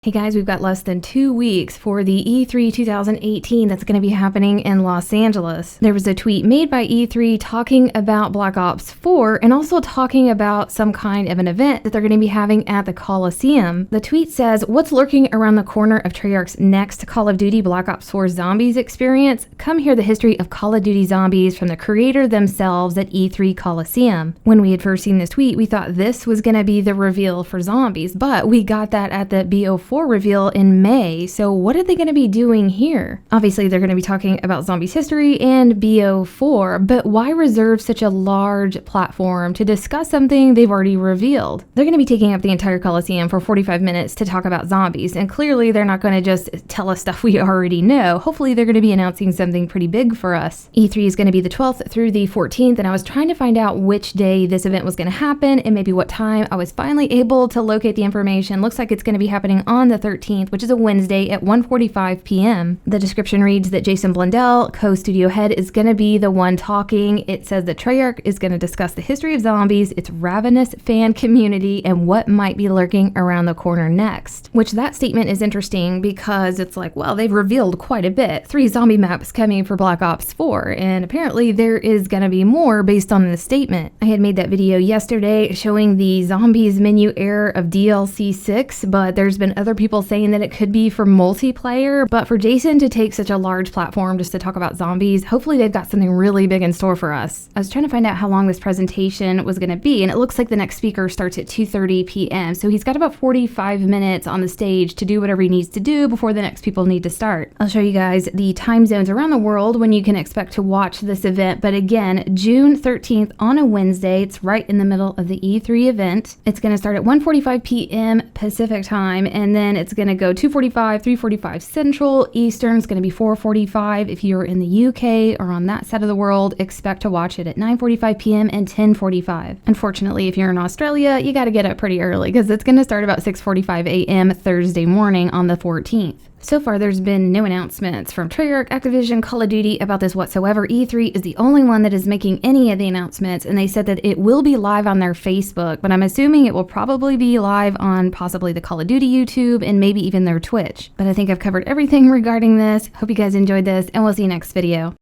Hey guys, we've got less than 2 weeks for the E3 2018 that's going to be happening in Los Angeles. There was a tweet made by E3 talking about Black Ops 4 and also talking about some kind of an event that they're going to be having at the Coliseum. The tweet says, "What's lurking around the corner of Treyarch's next Call of Duty Black Ops 4 Zombies experience? Come hear the history of Call of Duty Zombies from the creator themselves at E3 Coliseum." When we had first seen this tweet, we thought this was going to be the reveal for Zombies, but we got that at the BO4 reveal in May, so what are they going to be doing here? Obviously, they're going to be talking about Zombies history and BO4, but why reserve such a large platform to discuss something they've already revealed? They're going to be taking up the entire Coliseum for 45 minutes to talk about Zombies, and clearly they're not going to just tell us stuff we already know. Hopefully they're going to be announcing something pretty big for us. E3 is going to be the 12th through the 14th, and I was trying to find out which day this event was going to happen and maybe what time. I was finally able to locate the information. Looks like it's going to be happening on the 13th, which is a Wednesday at 1:45 p.m. The description reads that Jason Blundell, co-studio head, is going to be the one talking. It says that Treyarch is going to discuss the history of Zombies, its ravenous fan community, and what might be lurking around the corner next. Which that statement is interesting because it's like, well, they've revealed quite a bit. 3 zombie maps coming for Black Ops 4, and apparently there is going to be more based on this statement. I had made that video yesterday showing the Zombies menu error of DLC 6, but there's been other people saying that it could be for multiplayer. But for Jason to take such a large platform just to talk about Zombies, hopefully they've got something really big in store for us. I was trying to find out how long this presentation was going to be, and it looks like the next speaker starts at 2:30 p.m. So he's got about 45 minutes on the stage to do whatever he needs to do before the next people need to start. I'll show you guys the time zones around the world when you can expect to watch this event. But again, June 13th on a Wednesday. It's right in the middle of the E3 event. It's going to start at 1:45 p.m. Pacific time, and then it's going to go 2:45, 3:45 Central. Eastern is going to be 4:45. If you're in the UK or on that side of the world, expect to watch it at 9:45 p.m. and 10:45. Unfortunately, if you're in Australia, you got to get up pretty early because it's going to start about 6:45 a.m. Thursday morning on the 14th. So far, there's been no announcements from Treyarch, Activision, Call of Duty about this whatsoever. E3 is the only one that is making any of the announcements, and they said that it will be live on their Facebook, but I'm assuming it will probably be live on possibly the Call of Duty YouTube and maybe even their Twitch. But I think I've covered everything regarding this. Hope you guys enjoyed this, and we'll see you next video.